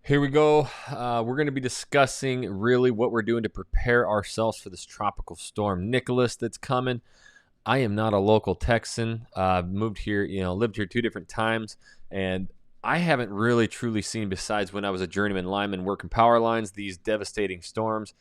Here we go. We're going to be discussing really what we're doing to prepare ourselves for this tropical storm, Nicholas, that's coming. I am not a local Texan. Moved here, lived here two different times, and I haven't really truly seen, besides when I was a journeyman lineman working power lines, these devastating storms.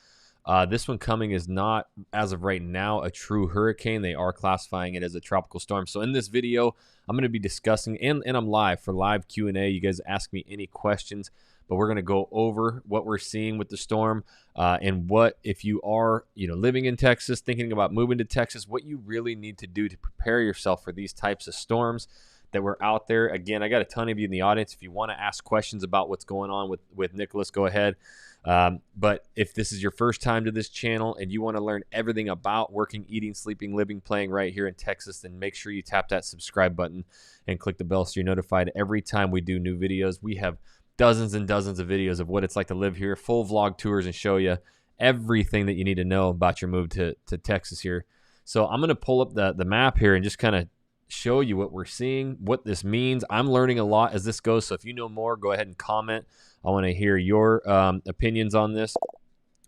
This one coming is not, as of right now, a true hurricane. They are classifying it as a tropical storm. So in this video, I'm going to be discussing, and I'm live for live Q&A. You guys ask me any questions, but we're going to go over what we're seeing with the storm and what, if you are living in Texas, thinking about moving to Texas, what you really need to do to prepare yourself for these types of storms that were out there. Again, I got a ton of you in the audience. If you want to ask questions about what's going on with Nicholas, go ahead. But if this is your first time to this channel and you want to learn everything about working, eating, sleeping, living, playing right here in Texas, then make sure you tap that subscribe button and click the bell so you're notified every time we do new videos. We have dozens and dozens of videos of what it's like to live here, full vlog tours, and show you everything that you need to know about your move to Texas here. So I'm going to pull up the map here and just kind of show you what we're seeing, what this means. I'm learning a lot as this goes, so if you know more, go ahead and comment. I want to hear your opinions on this.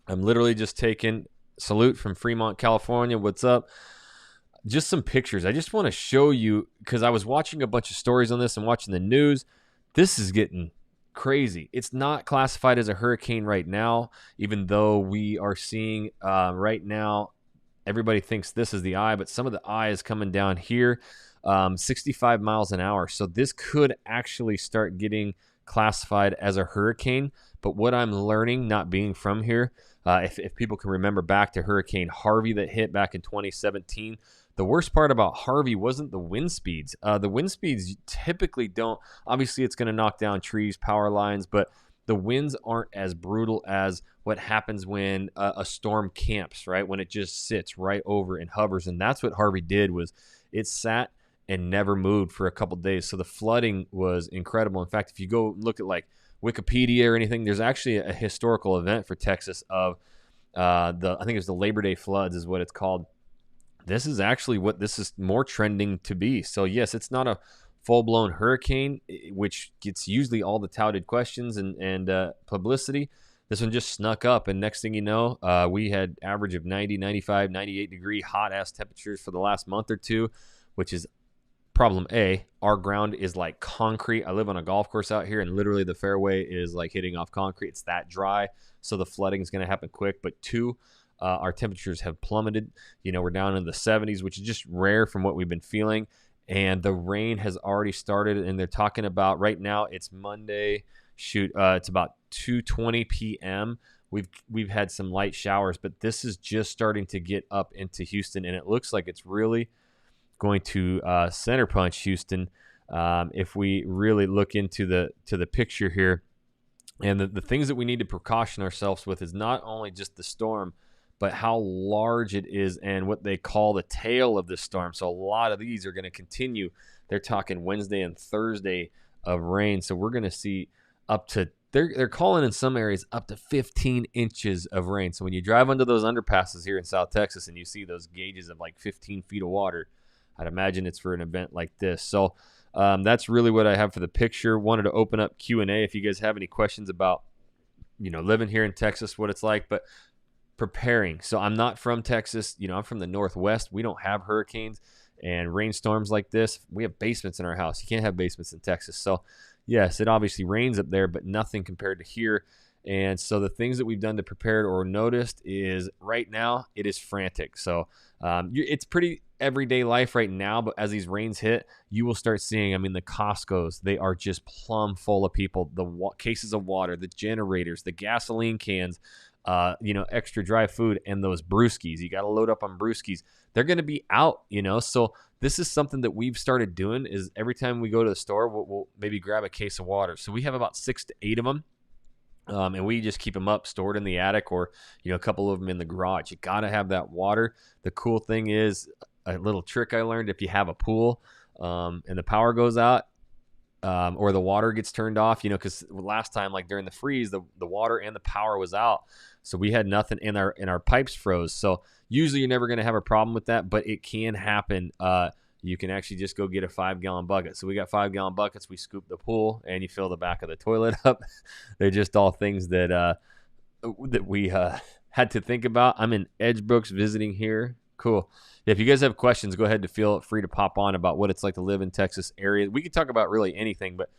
I'm literally just taking salute from Fremont, California. What's up? Just some pictures. I just want to show you, because I was watching a bunch of stories on this and watching the news. This is getting crazy. It's not classified as a hurricane right now, even though we are seeing right now, everybody thinks this is the eye, but some of the eye is coming down here, 65 miles an hour. So this could actually start getting classified as a hurricane. But what I'm learning, not being from here, if people can remember back to Hurricane Harvey that hit back in 2017, the worst part about Harvey wasn't the wind speeds. The wind speeds typically don't, obviously it's going to knock down trees, power lines, but the winds aren't as brutal as what happens when a storm camps, right? When it just sits right over and hovers. And that's what Harvey did, was it sat and never moved for a couple days. So the flooding was incredible. In fact, if you go look at like Wikipedia or anything, there's actually a historical event for Texas of I think it was the Labor Day floods is what it's called. This is actually what this is more trending to be. So yes, it's not a full-blown hurricane, which gets usually all the touted questions and publicity. This one just snuck up, and next thing you know, we had average of 90, 95, 98 degree hot-ass temperatures for the last month or two, which is problem A. Our ground is like concrete. I live on a golf course out here, and literally the fairway is like hitting off concrete. It's that dry, so the flooding is going to happen quick. But two, our temperatures have plummeted. We're down in the 70s, which is just rare from what we've been feeling. And the rain has already started, and they're talking about right now, it's Monday. It's about 2:20 p.m. We've had some light showers, but this is just starting to get up into Houston, and it looks like it's really going to center punch Houston if we really look into the picture here. And the things that we need to precaution ourselves with is not only just the storm, but how large it is and what they call the tail of the storm. So a lot of these are going to continue. They're talking Wednesday and Thursday of rain. So we're going to see up to, they're calling in some areas up to 15 inches of rain. So when you drive under those underpasses here in South Texas and you see those gauges of like 15 feet of water, I'd imagine it's for an event like this. So that's really what I have for the picture. Wanted to open up Q&A if you guys have any questions about, living here in Texas, what it's like. But preparing. So I'm not from Texas. I'm from the Northwest. We don't have hurricanes and rainstorms like this. We have basements in our house. You can't have basements in Texas. So yes, it obviously rains up there, but nothing compared to here. And so the things that we've done to prepare or noticed is right now it is frantic. So it's pretty everyday life right now, but as these rains hit, you will start seeing, the Costco's, they are just plumb full of people. The cases of water, the generators, the gasoline cans, extra dry food, and those brewskis. You got to load up on brewskis. They're going to be out, So this is something that we've started doing is every time we go to the store, we'll maybe grab a case of water. So we have about 6 to 8 of them. And we just keep them up, stored in the attic, or, a couple of them in the garage. You got to have that water. The cool thing is, a little trick I learned, if you have a pool and the power goes out, or the water gets turned off, because last time, like during the freeze, the water and the power was out. So we had nothing, and our pipes froze. So usually you're never going to have a problem with that, but it can happen. you can actually just go get a 5-gallon bucket. So we got 5-gallon buckets. We scoop the pool and you fill the back of the toilet up. They're just all things that we had to think about. I'm in Edgebrooks visiting here. Cool. If you guys have questions, go ahead to feel free to pop on about what it's like to live in Texas area. We can talk about really anything, but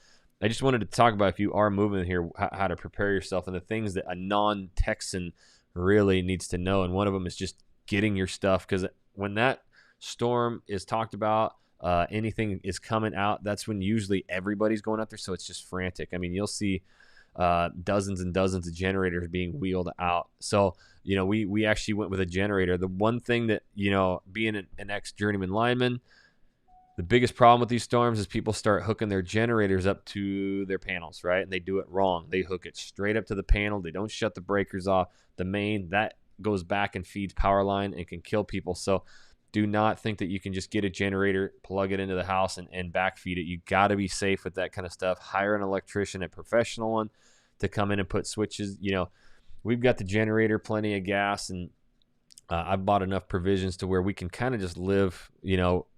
I just wanted to talk about, if you are moving here, how to prepare yourself and the things that a non-Texan really needs to know. And one of them is just getting your stuff, because when that storm is talked about, anything is coming out, that's when usually everybody's going out there. So it's just frantic. I mean, you'll see dozens and dozens of generators being wheeled out. So, we actually went with a generator. The one thing that, being an ex-journeyman lineman, the biggest problem with these storms is people start hooking their generators up to their panels, right? And they do it wrong. They hook it straight up to the panel. They don't shut the breakers off. The main, that goes back and feeds power line and can kill people. So do not think that you can just get a generator, plug it into the house, and backfeed it. You got to be safe with that kind of stuff. Hire an electrician, a professional one, to come in and put switches. We've got the generator, plenty of gas, and I've bought enough provisions to where we can kind of just live,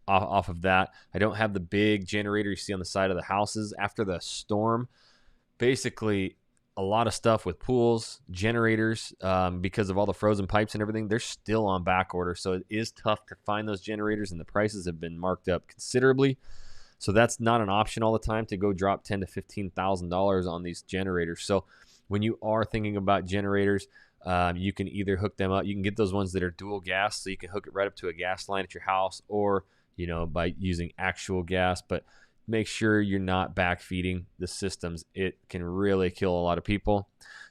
off of that. I don't have the big generator you see on the side of the houses. After the storm, basically a lot of stuff with pools, generators, because of all the frozen pipes and everything, they're still on back order. So it is tough to find those generators, and the prices have been marked up considerably. So that's not an option all the time to go drop $10,000 to $15,000 on these generators. So when you are thinking about generators, you can either hook them up. You can get those ones that are dual gas, so you can hook it right up to a gas line at your house, or by using actual gas. But make sure you're not backfeeding the systems. It can really kill a lot of people.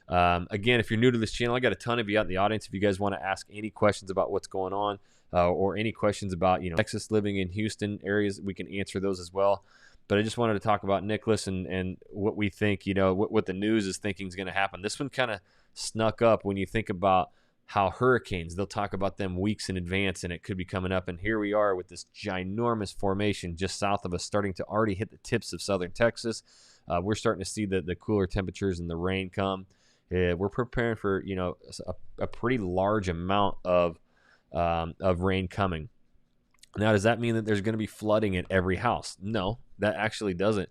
Again, if you're new to this channel, I got a ton of you out in the audience. If you guys want to ask any questions about what's going on, or any questions about Texas, living in Houston areas, we can answer those as well. But I just wanted to talk about NOcholas and what we think, what the news is thinking is going to happen. This one kind of snuck up when you think about how hurricanes, they'll talk about them weeks in advance, and it could be coming up. And here we are with this ginormous formation just south of us, starting to already hit the tips of southern Texas. We're starting to see the cooler temperatures and the rain come. We're preparing for a pretty large amount of rain coming. Now, does that mean that there's going to be flooding at every house? No, that actually doesn't.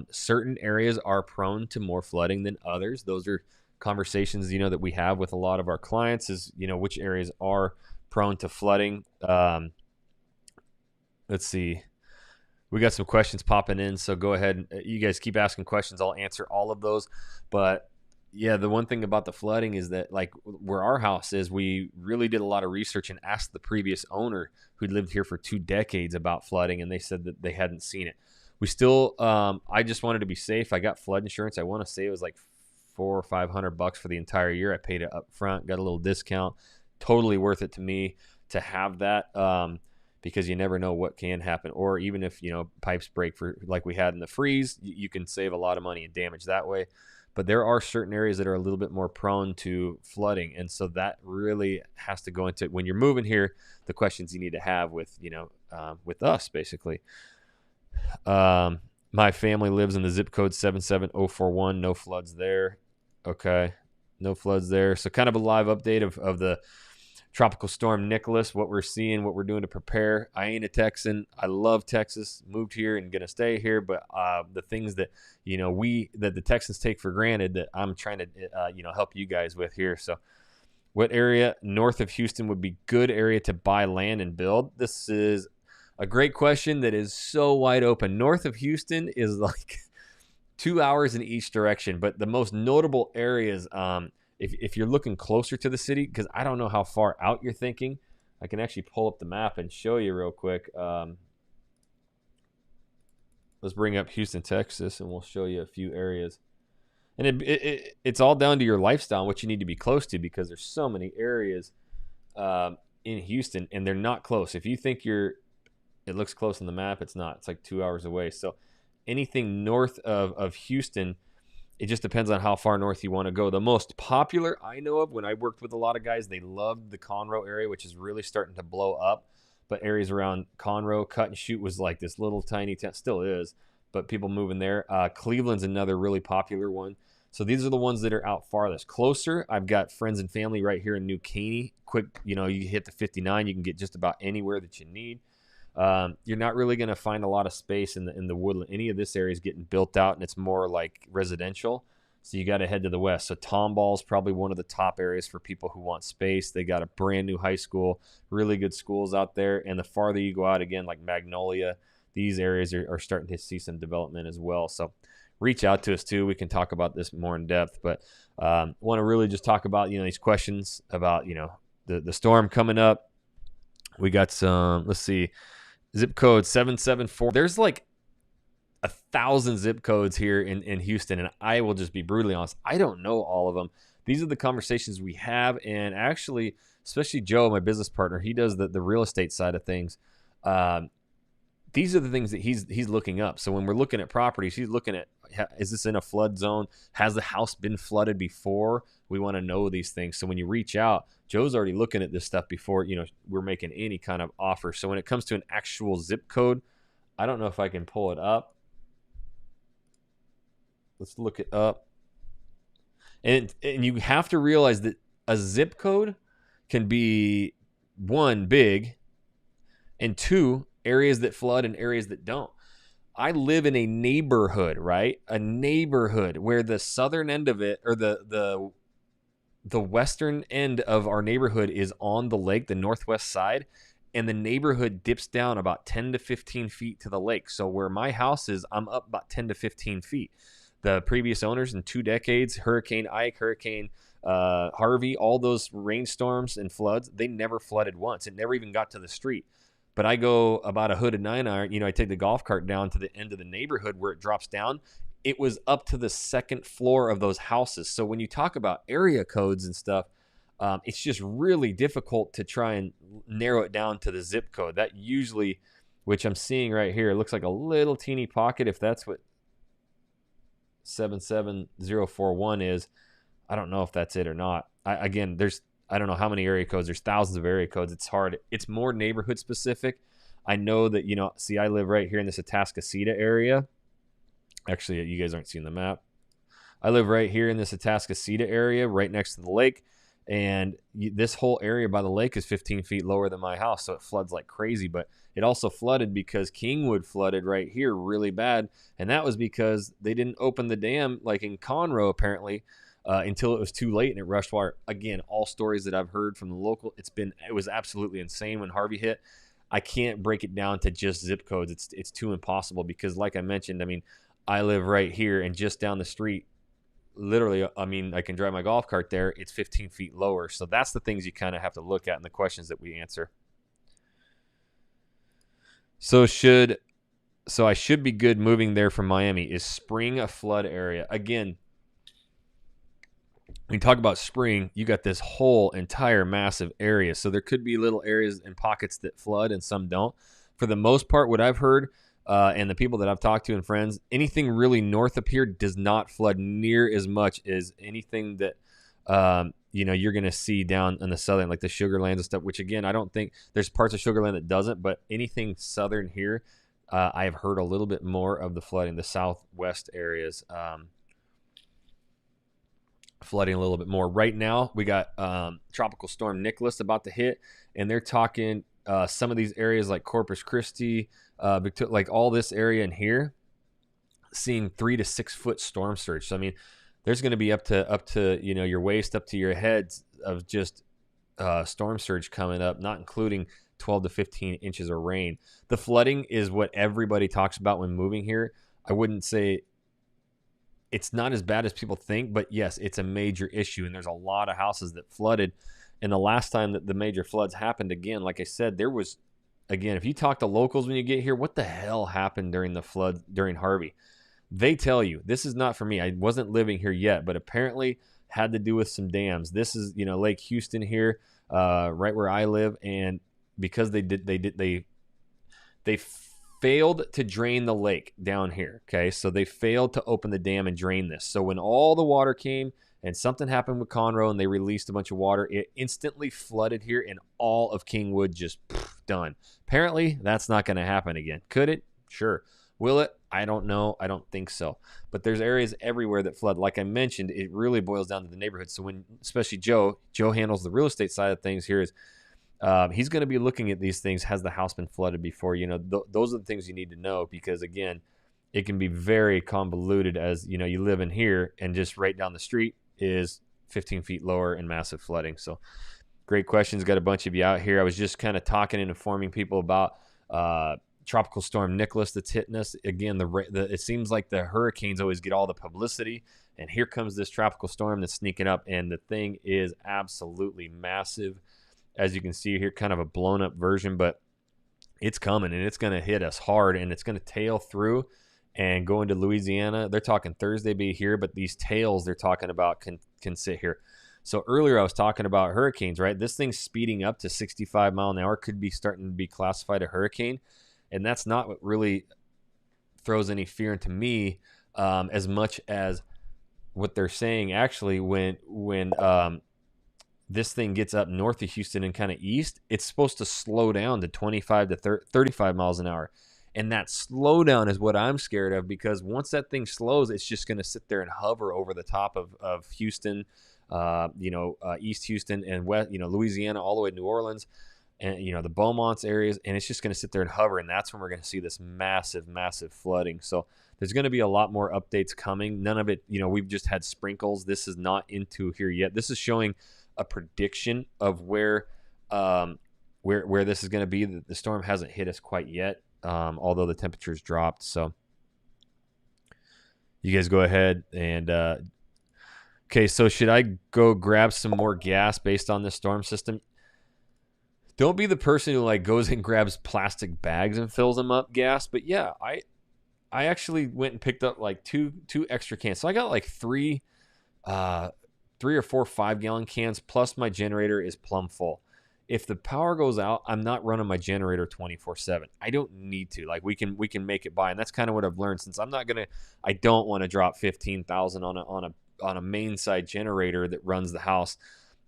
Certain areas are prone to more flooding than others. Those are conversations, that we have with a lot of our clients, is, which areas are prone to flooding. Let's see. We got some questions popping in, so go ahead. You guys keep asking questions. I'll answer all of those. But yeah, the one thing about the flooding is that, like where our house is, we really did a lot of research and asked the previous owner who'd lived here for 2 decades about flooding, and they said that they hadn't seen it. We still, I just wanted to be safe. I got flood insurance. I want to say it was like $400 or $500 for the entire year. I paid it up front, got a little discount. Totally worth it to me to have that, because you never know what can happen. Or even if pipes break, for like we had in the freeze, you can save a lot of money and damage that way. But there are certain areas that are a little bit more prone to flooding, and so that really has to go into, when you're moving here, the questions you need to have with with us, basically. My family lives in the zip code 77041. No floods there. Okay, no floods there. So kind of a live update of the tropical storm NOcholas, what we're seeing, what we're doing to prepare. I ain't a Texan. I love Texas. Moved here and gonna stay here. But the things that that the Texans take for granted, that I'm trying to help you guys with here. So, what area north of Houston would be good area to buy land and build? This is a great question that is so wide open. North of Houston is like 2 hours in each direction, but the most notable areas, if you're looking closer to the city, because I don't know how far out you're thinking, I can actually pull up the map and show you real quick. Let's bring up Houston, Texas, and we'll show you a few areas. And it's all down to your lifestyle, what you need to be close to, because there's so many areas in Houston, and they're not close. If you think it looks close on the map, it's not. It's like 2 hours away. So anything north of Houston, it just depends on how far north you want to go. The most popular I know of, when I worked with a lot of guys, they loved the Conroe area, which is really starting to blow up. But areas around Conroe, Cut and Shoot was like this little tiny town, still is, but people moving there. Cleveland's another really popular one. So these are the ones that are out farthest. Closer, I've got friends and family right here in New Caney. Quick, you hit the 59, you can get just about anywhere that you need. You're not really going to find a lot of space in the woodland. Any of this area is getting built out, and it's more like residential. So you got to head to the west. So Tomball is probably one of the top areas for people who want space. They got a brand new high school, really good schools out there. And the farther you go out, again, like Magnolia, these areas are starting to see some development as well. So reach out to us too. We can talk about this more in depth, but want to really just talk about, these questions about, the storm coming up. We got some, let's see, zip code 774. There's like 1,000 zip codes here in Houston, and I will just be brutally honest, I don't know all of them. These are the conversations we have, and actually, especially Joe, my business partner, he does the real estate side of things. These are the things that he's looking up. So when we're looking at properties, he's looking at, is this in a flood zone? Has the house been flooded before? We want to know these things. So when you reach out, Joe's already looking at this stuff before, we're making any kind of offer. So when it comes to an actual zip code, I don't know if I can pull it up. Let's look it up. And you have to realize that a zip code can be, one, big, and two, areas that flood and areas that don't. I live in a neighborhood, right? A neighborhood where the southern end of it, or the western end of our neighborhood is on the lake, the northwest side, and the neighborhood dips down about 10 to 15 feet to the lake. So where my house is, I'm up about 10 to 15 feet. The previous owners in 2 decades, Hurricane Ike, Hurricane Harvey, all those rainstorms and floods, they never flooded once. It never even got to the street. But I go about a hooded 9-iron, I take the golf cart down to the end of the neighborhood where it drops down. It was up to the second floor of those houses. So when you talk about area codes and stuff, it's just really difficult to try and narrow it down to the zip code. That usually, which I'm seeing right here, looks like a little teeny pocket. If that's what 77041 is, I don't know if that's it or not. I don't know how many area codes. There's thousands of area codes. It's hard. It's more neighborhood specific. I know that, I live right here in this Atascocita area. Actually, you guys aren't seeing the map. I live right here in this Atascocita area, right next to the lake. And this whole area by the lake is 15 feet lower than my house, so it floods like crazy. But it also flooded because Kingwood flooded right here really bad. And that was because they didn't open the dam, like in Conroe, apparently, until it was too late and it rushed water. Again, all stories that I've heard from the local, it was absolutely insane when Harvey hit. I can't break it down to just zip codes. It's too impossible because, like I mentioned, I live right here, and just down the street, literally, I can drive my golf cart there. It's 15 feet lower. So that's the things you kind of have to look at in the questions that we answer. So I should be good moving there from Miami. Is spring a flood area? Again, when you talk about spring, you got this whole entire massive area. So there could be little areas and pockets that flood and some don't. For the most part, what I've heard, and the people that I've talked to and friends, anything really north up here does not flood near as much as anything that you're going to see down in the southern, like the Sugar Lands and stuff, which, again, I don't think there's parts of Sugar Land that doesn't, but anything southern here, I have heard a little bit more of the flooding. The southwest areas flooding a little bit more. Right now, we got Tropical Storm NOcholas about to hit, and they're talking some of these areas like Corpus Christi, like all this area in here, seeing 3 to 6 foot storm surge. So there's going to be up to your waist, up to your heads of just storm surge coming up, not including 12 to 15 inches of rain. The flooding is what everybody talks about when moving here. I wouldn't say it's not as bad as people think, but yes, it's a major issue, and there's a lot of houses that flooded. And the last time that the major floods happened, again, like I said, there was, again, if you talk to locals when you get here, what the hell happened during the flood, during Harvey? They tell you, this is not for me. I wasn't living here yet, but apparently had to do with some dams. This is, Lake Houston here, right where I live. And because they failed to drain the lake down here. Okay. So they failed to open the dam and drain this. So when all the water came and something happened with Conroe and they released a bunch of water, it instantly flooded here, and all of Kingwood just done. Apparently that's not going to happen again. Could it? Sure. Will it? I don't know. I don't think so. But there's areas everywhere that flood. Like I mentioned, it really boils down to the neighborhood. So when, especially Joe handles the real estate side of things here, is He's going to be looking at these things. Has the house been flooded before? Those are the things you need to know, because again, it can be very convoluted. As you live in here and just right down the street is 15 feet lower and massive flooding. So great questions. Got a bunch of you out here. I was just kind of talking and informing people about Tropical Storm Nicholas that's hitting us. Again, it seems like the hurricanes always get all the publicity, and here comes this tropical storm that's sneaking up, and the thing is absolutely massive. As you can see here, kind of a blown up version, but it's coming and it's going to hit us hard, and it's going to tail through and go into Louisiana. They're talking Thursday be here, but these tails they're talking about can sit here. So earlier I was talking about hurricanes, right? This thing's speeding up to 65 mile an hour, could be starting to be classified a hurricane. And that's not what really throws any fear into me, as much as what they're saying. Actually, when this thing gets up north of Houston and kind of east, it's supposed to slow down to 25 to 35 miles an hour. And that slowdown is what I'm scared of, because once that thing slows, it's just going to sit there and hover over the top of Houston, East Houston and West, Louisiana, all the way to New Orleans, and the Beaumont's areas, and it's just going to sit there and hover, and that's when we're going to see this massive, massive flooding. So there's going to be a lot more updates coming. None of it, we've just had sprinkles. This is not into here yet. This is showing a prediction of where this is going to be. The storm hasn't hit us quite yet, although the temperature's dropped. So you guys go ahead and okay. So should I go grab some more gas based on this storm system? Don't be the person who goes and grabs plastic bags and fills them up gas. But yeah, I actually went and picked up two extra cans. So I got three or four 5-gallon cans, plus my generator is plumb full. If the power goes out, I'm not running my generator 24/7. I don't need to. We can make it by, and that's kind of what I've learned. Since I don't want to drop $15,000 on a main side generator that runs the house.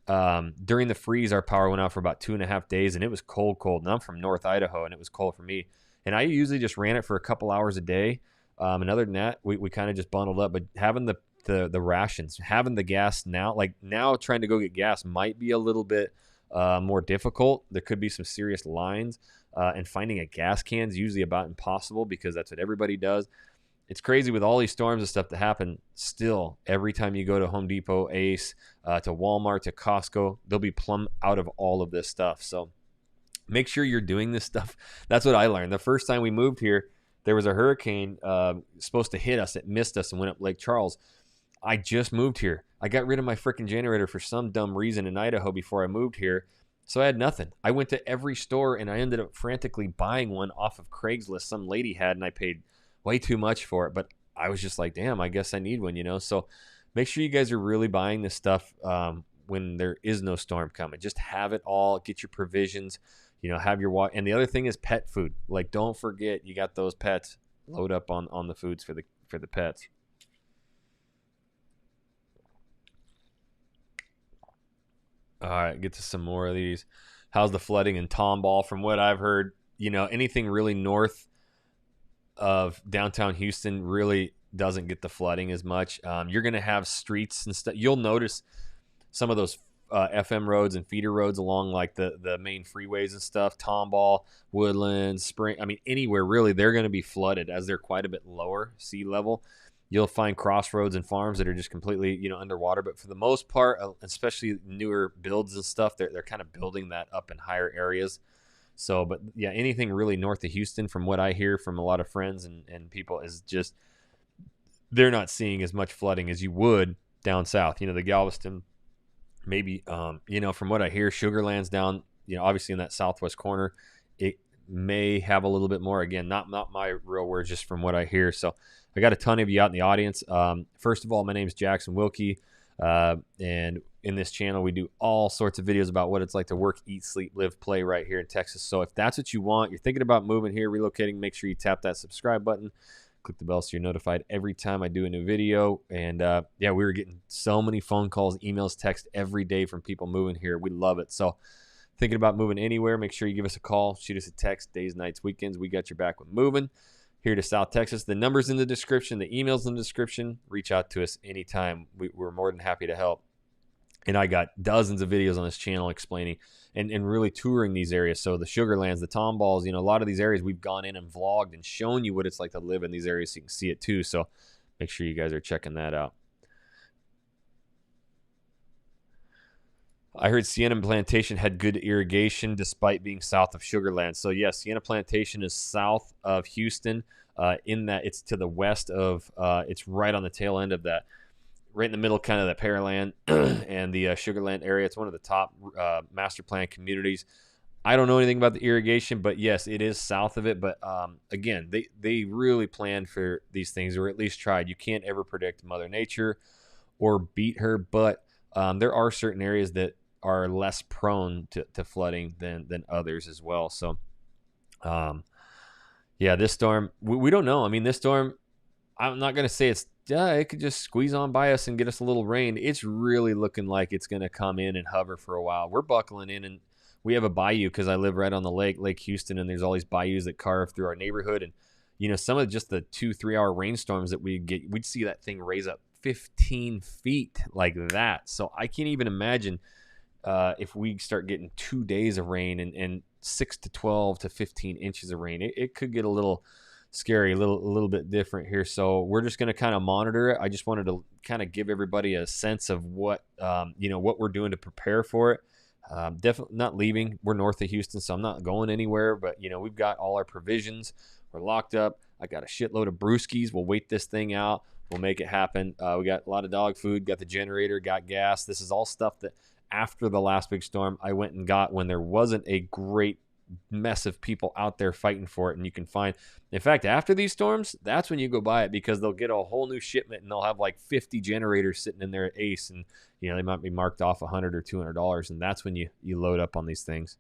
During the freeze, our power went out for about 2.5 days, and it was cold. And I'm from North Idaho, and it was cold for me. And I usually just ran it for a couple hours a day. And other than that, we kind of just bundled up. But having the rations, having the gas now, now trying to go get gas might be a little bit more difficult. There could be some serious lines, and finding a gas can is usually about impossible, because that's what everybody does. It's crazy with all these storms and stuff that happen. Still, every time you go to Home Depot, Ace, to Walmart, to Costco, they'll be plumb out of all of this stuff. So make sure you're doing this stuff. That's what I learned. The first time we moved here, there was a hurricane supposed to hit us. It missed us and went up Lake Charles. I just moved here. I got rid of my freaking generator for some dumb reason in Idaho before I moved here. So I had nothing. I went to every store, and I ended up frantically buying one off of Craigslist some lady had, and I paid way too much for it. But I was just like, damn, I guess I need one, So make sure you guys are really buying this stuff when there is no storm coming. Just have it all. Get your provisions, have your water. And the other thing is pet food. Don't forget you got those pets. Load up on the foods for the pets. All right, get to some more of these. How's the flooding in Tomball? From what I've heard, anything really north of downtown Houston really doesn't get the flooding as much. You're going to have streets and stuff. You'll notice some of those FM roads and feeder roads along the main freeways and stuff. Tomball, Woodlands, Spring. I mean, anywhere really, they're going to be flooded as they're quite a bit lower sea level. You'll find crossroads and farms that are just completely, underwater. But for the most part, especially newer builds and stuff, they're kind of building that up in higher areas. So, but yeah, anything really north of Houston, from what I hear from a lot of friends and people, is just they're not seeing as much flooding as you would down south. The Galveston, maybe, from what I hear, Sugar Land's down, obviously in that southwest corner. It may have a little bit more. Again, not my real words, just from what I hear. So I got a ton of you out in the audience. First of all, my name is Jackson Wilkey, and in this channel, we do all sorts of videos about what it's like to work, eat, sleep, live, play right here in Texas. So if that's what you want, you're thinking about moving here, relocating, make sure you tap that subscribe button. Click the bell so you're notified every time I do a new video. And yeah, we were getting so many phone calls, emails, text every day from people moving here. We love it. So thinking about moving anywhere, make sure you give us a call, shoot us a text, days, nights, weekends. We got your back with moving here to South Texas. The number's in the description, the email's in the description. Reach out to us anytime. We're more than happy to help. And I got dozens of videos on this channel explaining and really touring these areas. So the Sugarlands, the Tomballs, a lot of these areas we've gone in and vlogged and shown you what it's like to live in these areas so you can see it too. So make sure you guys are checking that out. I heard Sienna Plantation had good irrigation despite being south of Sugarland. So yes, Sienna Plantation is south of Houston, in that it's to the west of, it's right on the tail end of that, right in the middle, kind of that Pearland and the Sugarland area. It's one of the top master plan communities. I don't know anything about the irrigation, but yes, it is south of it. But again, they really planned for these things, or at least tried. You can't ever predict Mother Nature or beat her, but there are certain areas that are less prone to flooding than others as well. So, yeah, this storm, we don't know. I mean, this storm, I'm not going to say it could just squeeze on by us and get us a little rain. It's really looking like it's going to come in and hover for a while. We're buckling in, and we have a bayou because I live right on the Lake Houston, and there's all these bayous that carve through our neighborhood. And, some of just the 2-3 hour rainstorms that we'd see that thing raise up 15 feet like that. So I can't even imagine if we start getting 2 days of rain and 6 to 12 to 15 inches of rain. It could get a little scary, a little bit different here. So we're just going to kind of monitor it. I just wanted to kind of give everybody a sense of what what we're doing to prepare for it. Definitely not leaving. We're north of Houston, so I'm not going anywhere. But we've got all our provisions. We're locked up. I got a shitload of brewskis. We'll wait this thing out. We'll make it happen. We got a lot of dog food. Got the generator. Got gas. This is all stuff that after the last big storm I went and got when there wasn't a great mess of people out there fighting for it. And you can find, in fact, after these storms, that's when you go buy it, because they'll get a whole new shipment and they'll have like 50 generators sitting in there at Ace, and they might be marked off $100 or $200, and that's when you load up on these things.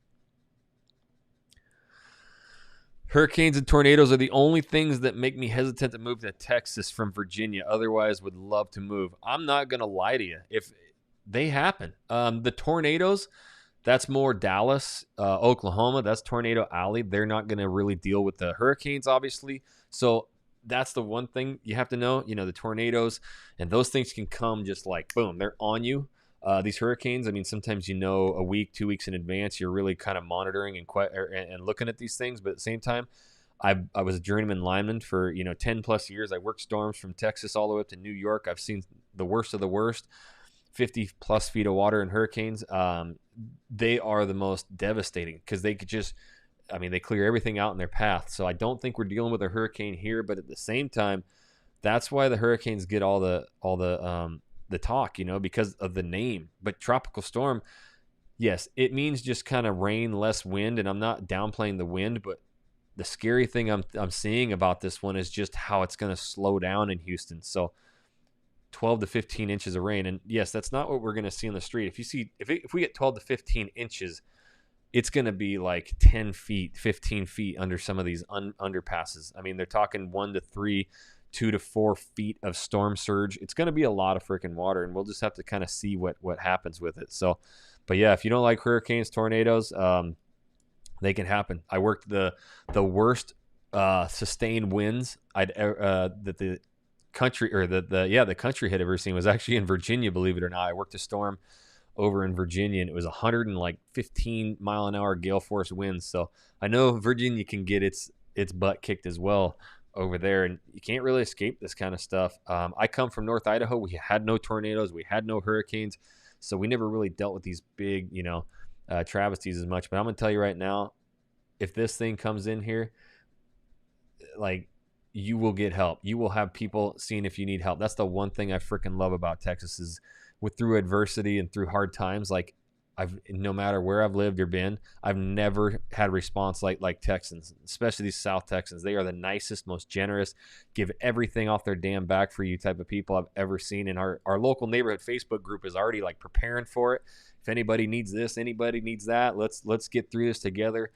Hurricanes and tornadoes are the only things that make me hesitant to move to Texas from Virginia. Otherwise, would love to move. I'm not going to lie to you. If they happen, the tornadoes, that's more Dallas, Oklahoma. That's Tornado Alley. They're not going to really deal with the hurricanes, obviously. So that's the one thing you have to know. The tornadoes and those things can come just like, boom, they're on you. These hurricanes, I mean, sometimes a week, 2 weeks in advance, you're really kind of monitoring and looking at these things. But at the same time, I was a journeyman lineman for 10 plus years. I worked storms from Texas all the way up to New York. I've seen the worst of the worst. 50 plus feet of water in hurricanes. They are the most devastating because they could just, they clear everything out in their path. So I don't think we're dealing with a hurricane here, but at the same time, that's why the hurricanes get all the talk, because of the name. But tropical storm, yes, it means just kind of rain, less wind, and I'm not downplaying the wind, but the scary thing I'm seeing about this one is just how it's going to slow down in Houston. So 12 to 15 inches of rain. And yes, that's not what we're going to see on the street. If we get 12 to 15 inches, it's going to be like 10 feet, 15 feet under some of these underpasses. I mean, they're talking 1 to 3, 2 to 4 feet of storm surge. It's going to be a lot of freaking water, and we'll just have to kind of see what happens with it. So, but yeah, if you don't like hurricanes, tornadoes, they can happen. I worked the worst sustained winds that the country, or the country had ever seen, was actually in Virginia, believe it or not. I worked a storm over in Virginia, and it was 115 mile an hour gale force winds. So I know Virginia can get its butt kicked as well over there, and you can't really escape this kind of stuff. I come from North Idaho. We had no tornadoes, we had no hurricanes, so we never really dealt with these big travesties as much. But I'm gonna tell you right now, if this thing comes in here, you will get help. You will have people seeing if you need help. That's the one thing I freaking love about Texas, is through adversity and through hard times, no matter where I've lived or been, I've never had a response like Texans, especially these South Texans. They are the nicest, most generous, give everything off their damn back for you type of people I've ever seen. And our local neighborhood Facebook group is already preparing for it. If anybody needs this, anybody needs that, let's get through this together.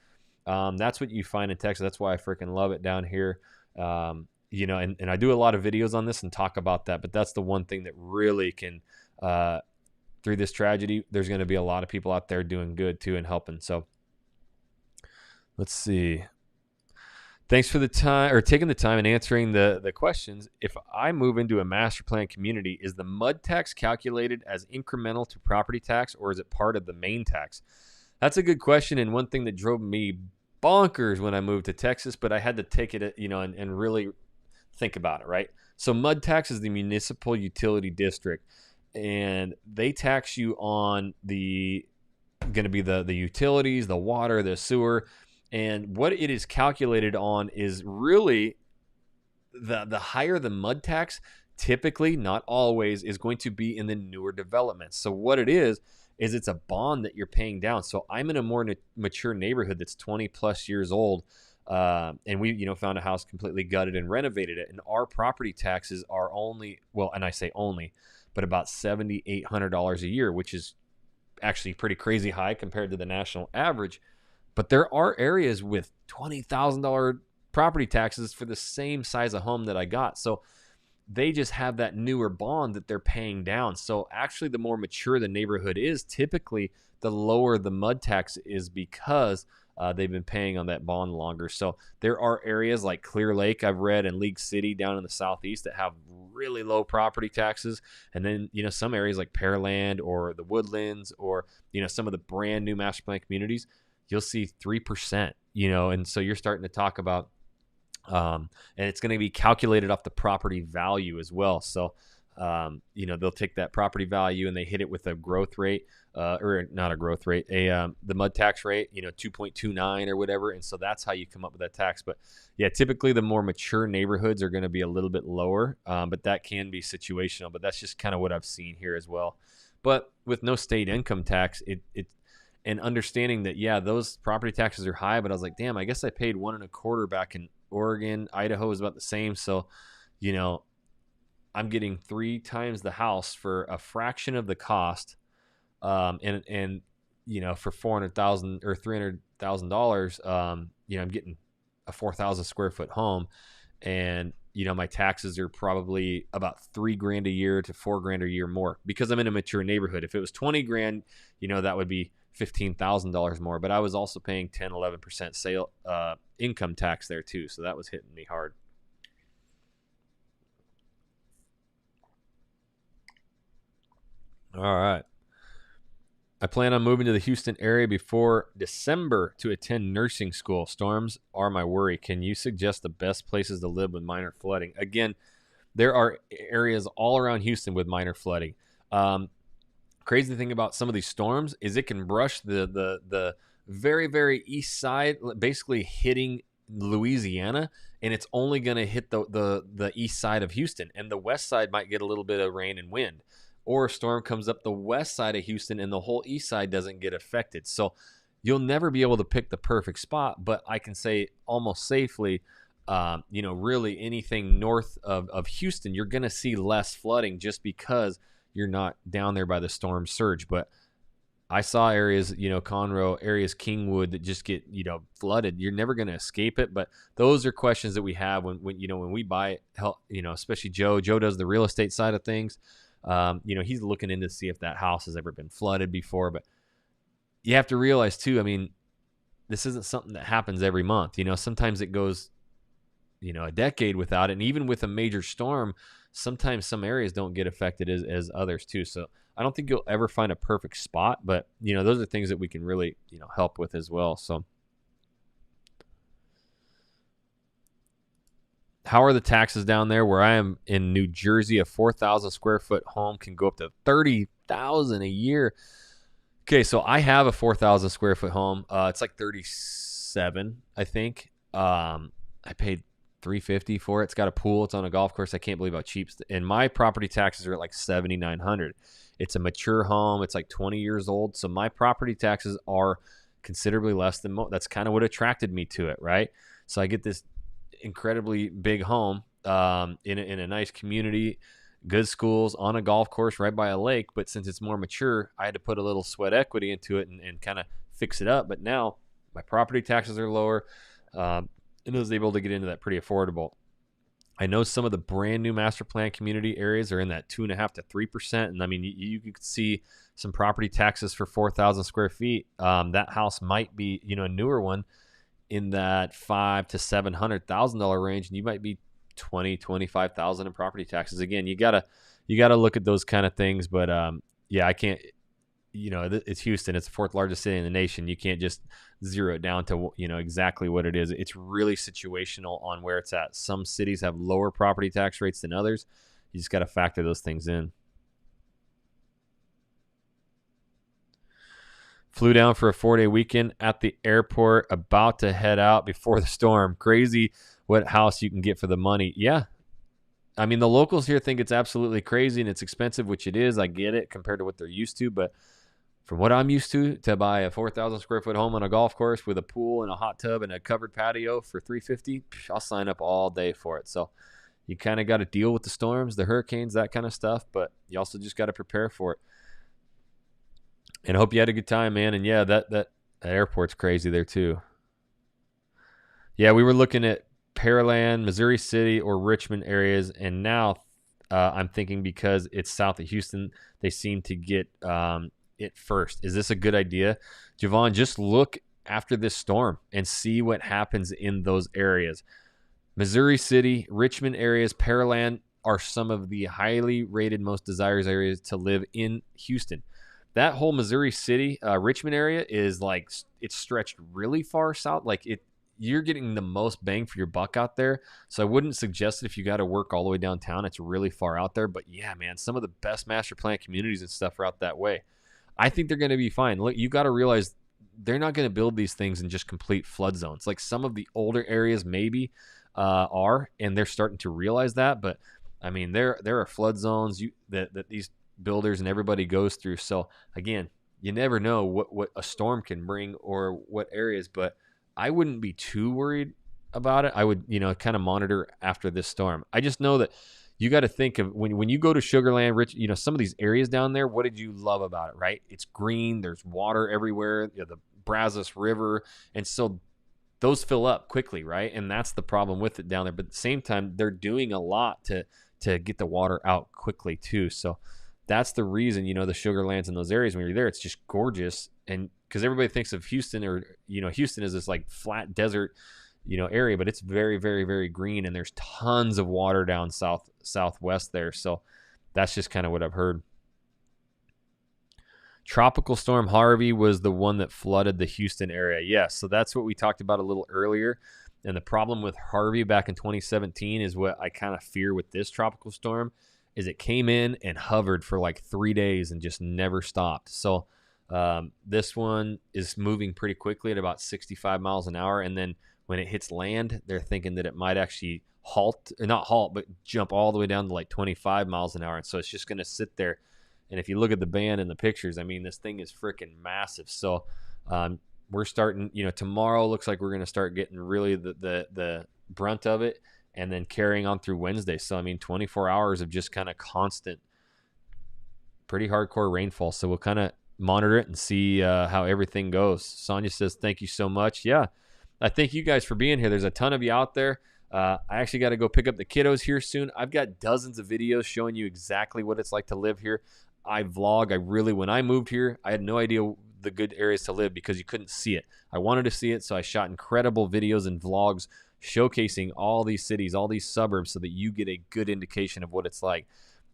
That's what you find in Texas. That's why I freaking love it down here. And I do a lot of videos on this and talk about that, but that's the one thing that really can, through this tragedy, there's going to be a lot of people out there doing good too and helping. So let's see. Thanks for the time or taking the time and answering the questions. If I move into a master plan community, is the MUD tax calculated as incremental to property tax, or is it part of the main tax? That's a good question, and one thing that drove me bonkers when I moved to Texas, but I had to take it, and really think about it, right? So MUD tax is the municipal utility district, and they tax you on the going to be the utilities, the water, the sewer, and what it is calculated on is really the higher the MUD tax, typically, not always, is going to be in the newer developments. So what it is it's a bond that you're paying down. So I'm in a more mature neighborhood that's 20 plus years old. And we, found a house completely gutted and renovated it. And our property taxes are only, well, and I say only, but about $7,800 a year, which is actually pretty crazy high compared to the national average. But there are areas with $20,000 property taxes for the same size of home that I got. So they just have that newer bond that they're paying down. So actually, the more mature the neighborhood is, typically the lower the MUD tax is, because they've been paying on that bond longer. So there are areas like Clear Lake, I've read, and League City down in the southeast that have really low property taxes. And then, some areas like Pearland or the Woodlands, or, some of the brand new master plan communities, you'll see 3%, and so you're starting to talk about, and it's going to be calculated off the property value as well. So, they'll take that property value and they hit it with a growth rate, or not a growth rate, the MUD tax rate, 2.29 or whatever. And so that's how you come up with that tax. But yeah, typically the more mature neighborhoods are going to be a little bit lower, but that can be situational. But that's just kind of what I've seen here as well. But with no state income tax, and understanding that, yeah, those property taxes are high, but I was like, damn, I guess I paid 1.25 back in Oregon. Idaho is about the same. So, I'm getting 3 times the house for a fraction of the cost. And for $400,000 or $300,000, I'm getting a 4,000 square foot home, and my taxes are probably about $3,000 a year to $4,000 a year more, because I'm in a mature neighborhood. If it was 20 grand, that would be $15,000 more. But I was also paying 10-11% sale income tax there too, so that was hitting me hard. All right. I plan on moving to the Houston area before December to attend nursing school. Storms are my worry. Can you suggest the best places to live with minor flooding? Again, there are areas all around Houston with minor flooding. Crazy thing about some of these storms is it can brush the very, very east side, basically hitting Louisiana, and it's only going to hit the east side of Houston, and the west side might get a little bit of rain and wind. Or a storm comes up the west side of Houston and the whole east side doesn't get affected. So you'll never be able to pick the perfect spot, but I can say almost safely, really anything north of Houston, you're going to see less flooding just because you're not down there by the storm surge. But I saw areas, Conroe, areas, Kingwood, that just get, flooded. You're never going to escape it. But those are questions that we have when we buy, especially Joe. Joe does the real estate side of things. He's looking in to see if that house has ever been flooded before. But you have to realize too, this isn't something that happens every month. Sometimes it goes, a decade without it. And even with a major storm, sometimes some areas don't get affected as others too. So I don't think you'll ever find a perfect spot, but those are things that we can really, help with as well. So how are the taxes down there? Where I am in New Jersey, a 4,000 square foot home can go up to $30,000 a year. Okay, so I have a 4,000 square foot home. It's like 37, I think. I paid $350 for it. It's got a pool. It's on a golf course. I can't believe how cheap. And my property taxes are at like $7,900. It's a mature home. It's like 20 years old. So my property taxes are considerably less than that's kind of what attracted me to it, right? So I get this incredibly big home in a nice community, good schools, on a golf course right by a lake. But since it's more mature, I had to put a little sweat equity into it and kind of fix it up. But now my property taxes are lower, and I was able to get into that pretty affordable. I know some of the brand new master plan community areas are in that 2.5% to 3%. And you could see some property taxes for 4,000 square feet. That house might be, a newer one, in that $500,000 to $700,000 range, and you might be 25,000 in property taxes. Again, you gotta look at those kind of things. But yeah, I can't. It's Houston. It's the fourth largest city in the nation. You can't just zero it down to exactly what it is. It's really situational on where it's at. Some cities have lower property tax rates than others. You just got to factor those things in. Flew down for a 4-day weekend at the airport, about to head out before the storm. Crazy what house you can get for the money. Yeah. I mean, the locals here think it's absolutely crazy and it's expensive, which it is. I get it compared to what they're used to. But from what I'm used to buy a 4,000 square foot home on a golf course with a pool and a hot tub and a covered patio for $350, I'll sign up all day for it. So you kind of got to deal with the storms, the hurricanes, that kind of stuff. But you also just got to prepare for it. And I hope you had a good time, man. And yeah, that airport's crazy there too. Yeah, we were looking at Pearland, Missouri City, or Richmond areas, and now I'm thinking because it's south of Houston, they seem to get it first. Is this a good idea? Javon, just look after this storm and see what happens in those areas. Missouri City, Richmond areas, Pearland are some of the highly rated, most desired areas to live in Houston. That whole Missouri City, Richmond area is like, it's stretched really far south. Like you're getting the most bang for your buck out there. So I wouldn't suggest it if you got to work all the way downtown. It's really far out there. But yeah, man, some of the best master plan communities and stuff are out that way. I think they're going to be fine. Look, you got to realize they're not going to build these things in just complete flood zones. Like some of the older areas maybe are, and they're starting to realize that. But I mean, there are flood zones that these builders and everybody goes through. So again, you never know what a storm can bring or what areas, but I wouldn't be too worried about it. I would, kind of monitor after this storm. I just know that you got to think of when you go to Sugar Land, Rich, some of these areas down there, what did you love about it, right? It's green. There's water everywhere, the Brazos River. And so those fill up quickly, right? And that's the problem with it down there. But at the same time, they're doing a lot to get the water out quickly too. So that's the reason, the Sugar Lands in those areas, when you're there, it's just gorgeous. And because everybody thinks of Houston or, Houston is this like flat desert, area, but it's very, very, very green. And there's tons of water down southwest there. So that's just kind of what I've heard. Tropical Storm Harvey was the one that flooded the Houston area. Yes. So that's what we talked about a little earlier. And the problem with Harvey back in 2017 is what I kind of fear with this tropical storm is it came in and hovered for like 3 days and just never stopped. So this one is moving pretty quickly at about 65 miles an hour. And then when it hits land, they're thinking that it might actually not halt, but jump all the way down to like 25 miles an hour. And so it's just going to sit there. And if you look at the band and the pictures, I mean, this thing is freaking massive. So we're starting, tomorrow looks like we're going to start getting really the brunt of it. And then carrying on through Wednesday. So, I mean, 24 hours of just kind of constant, pretty hardcore rainfall. So we'll kind of monitor it and see how everything goes. Sonia says, thank you so much. Yeah, I thank you guys for being here. There's a ton of you out there. I actually got to go pick up the kiddos here soon. I've got dozens of videos showing you exactly what it's like to live here. I vlog. When I moved here, I had no idea the good areas to live because you couldn't see it. I wanted to see it, so I shot incredible videos and vlogs showcasing all these cities, all these suburbs, so that you get a good indication of what it's like.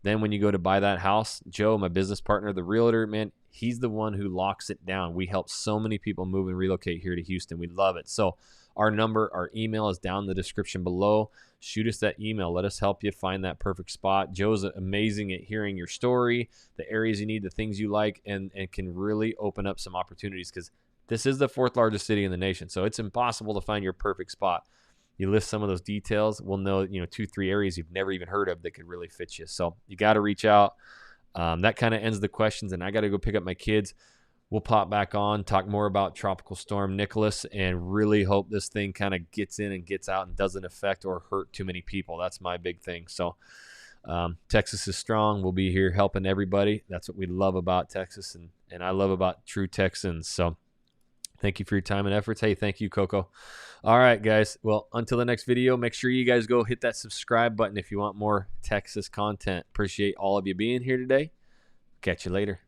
Then when you go to buy that house, Joe, my business partner, the realtor, man, he's the one who locks it down. We help so many people move and relocate here to Houston. We love it. So our email is down in the description below. Shoot us that email. Let us help you find that perfect spot. Joe's amazing at hearing your story, the areas you need, the things you like, and can really open up some opportunities because this is the fourth largest city in the nation. So it's impossible to find your perfect spot. You list some of those details, we'll know, 2-3 areas you've never even heard of that could really fit you. So you got to reach out. That kind of ends the questions, and I got to go pick up my kids. We'll pop back on, talk more about Tropical Storm NOcholas, and really hope this thing kind of gets in and gets out and doesn't affect or hurt too many people. That's my big thing. So Texas is strong. We'll be here helping everybody. That's what we love about Texas, and I love about true Texans. So thank you for your time and efforts. Hey, thank you, Coco. All right, guys. Well, until the next video, make sure you guys go hit that subscribe button if you want more Texas content. Appreciate all of you being here today. Catch you later.